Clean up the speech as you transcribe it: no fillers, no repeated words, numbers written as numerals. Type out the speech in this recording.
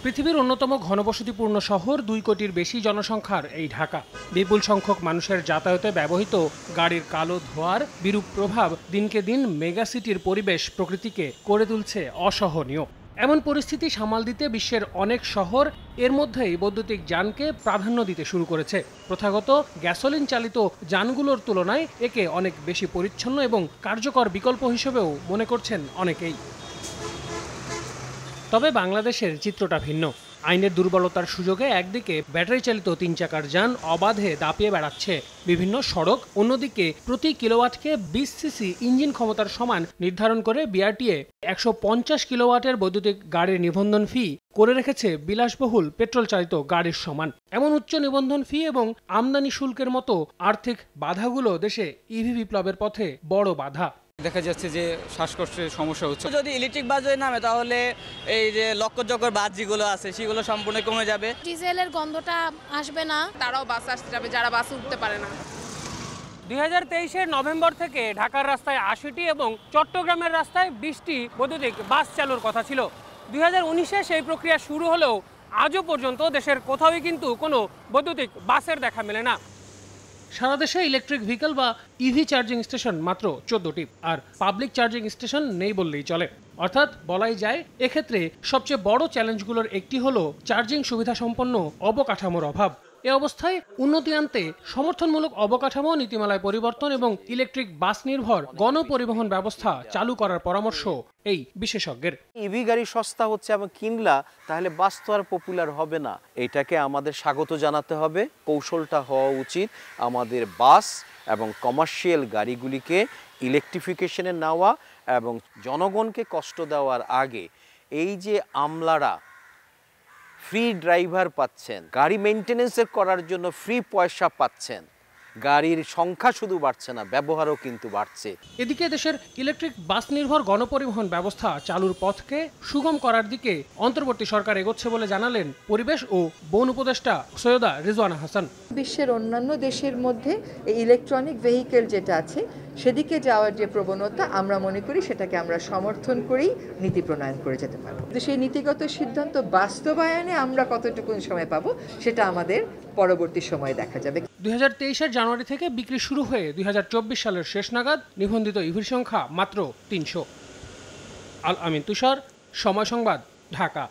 পৃথিবীর অন্যতম ঘনবসতিপূর্ণ শহর, 2 কোটির বেশি জনসংখ্যার এই ঢাকা। বিপুল সংখ্যক মানুষের যাতায়াতে ব্যবহৃত গাড়ির কালো ধোঁয়ার বিরূপ প্রভাব দিনকে দিন মেগাসিটির পরিবেশ প্রকৃতিকে করে তুলছে অসহনীয়। এমন পরিস্থিতি সামাল দিতে বিশ্বের অনেক শহর এর মধ্যেই বৈদ্যুতিক যানকে প্রাধান্য দিতে শুরু করেছে। প্রথাগত গ্যাসোলিন চালিত যানগুলোর তুলনায় একে অনেক বেশি পরিচ্ছন্ন এবং কার্যকর বিকল্প হিসেবেও মনে করছেন অনেকেই। তবে বাংলাদেশের চিত্রটা ভিন্ন। আইনের দুর্বলতার সুযোগে একদিকে ব্যাটারি চালিত 3 চাকার যান অবাধে দাপিয়ে বেড়াচ্ছে বিভিন্ন সড়ক, অন্যদিকে প্রতি কিলোওয়াটকে 20 সিসি ইঞ্জিন ক্ষমতার সমান নির্ধারণ করে বিআরটিএ 150 কিলোওয়াটের বৈদ্যুতিক গাড়ির নিবন্ধন ফি করে রেখেছে বিলাসবহুল পেট্রোল চালিত গাড়ির সমান। এমন উচ্চ নিবন্ধন ফি এবং আমদানি শুল্কের মতো আর্থিক বাধাগুলো দেশে ইভি বিপ্লবের পথে বড় বাধা। দেখা যাচ্ছে যে শ্বাসকষ্টের সমস্যা হচ্ছে। যদি ইলেকট্রিক বাস যদি নামে তাহলে এই যে লক্কর বাস যেগুলো আছে সেগুলো সম্পূর্ণ কমে যাবে, ডিজেলের গন্ধটা আসবে না, তারাও বাস আসতে যাবে যারা বাসে উঠতে পারে না। 2023-এর নভেম্বর থেকে ঢাকার রাস্তায় 80টি এবং চট্টগ্রামের রাস্তায় 20টি বৈদ্যুতিক বাস চালুর কথা ছিল। 2019-এ সেই প্রক্রিয়া শুরু হলেও আজও পর্যন্ত দেশের কোথাওই কিন্তু কোনো বৈদ্যুতিক বাসের দেখা মেলে না। সারা দেশে ইলেকট্রিক ভেহিকল বা ইভি চার্জিং স্টেশন মাত্র 14টি, আর পাবলিক চার্জিং স্টেশন নেই বললেই চলে। অর্থাৎ বলাই যায় এক্ষেত্রে সবচেয়ে বড় চ্যালেঞ্জগুলোর একটি হলো চার্জিং সুবিধা সম্পন্ন অবকাঠামোর অভাব। এ অবস্থায় উন্নতি আনতে সমর্থনমূলক অবকাঠামো নীতিমালায় পরিবর্তন এবং ইলেকট্রিক বাস নির্ভর গণপরিবহন ব্যবস্থা চালু করার পরামর্শ এই বিশেষজ্ঞের। ইভি গাড়ি সস্তা হচ্ছে এবং কিনলা তাহলে বাস তো আর পপুলার হবে না। এটাকে আমাদের স্বাগত জানাতে হবে। কৌশলটা হওয়া উচিত আমাদের বাস এবং কমার্শিয়াল গাড়িগুলিকে ইলেকট্রিফিকেশনে নেওয়া এবং জনগণকে কষ্ট দেওয়ার আগে এই যে আমলারা ফ্রি ড্রাইভার পাচ্ছেন, গাড়ি মেইনটেনেন্সের করার জন্য ফ্রি পয়সা পাচ্ছেন, গাড়ির সংখ্যা শুধু বাড়ছে না, ব্যবহারও কিন্তু বাড়ছে। এদিকে দেশের ইলেকট্রিক বাস নির্ভর গণপরিবহন ব্যবস্থা চালুর পথকে সুগম করার দিকে অন্তর্বর্তী সরকার এগোচ্ছে বলে জানালেন পরিবেশ ও বন উপদেষ্টা সৈয়দা রিজওয়ানা হাসান। বিশ্বের অন্যান্য দেশের মধ্যে এই ইলেকট্রনিক ভেহিকেল যেটা আছে সেদিকে যাওয়ার যে প্রবণতা আমরা মনে করি সেটাকে আমরা সমর্থন করেই নীতি প্রণয়ন করে যেতে পারবো। সেই নীতিগত সিদ্ধান্ত বাস্তবায়নে আমরা কতটুকু সময় পাবো সেটা আমাদের পরবর্তী সময়ে দেখা যাবে। 2023-এর জানুয়ারি থেকে বিক্রি শুরু হয়ে 2024 সালের শেষ নাগাদ নিবন্ধিত ইভির সংখ্যা মাত্র 300। আল আমিন তুষার, সময় সংবাদ, ঢাকা।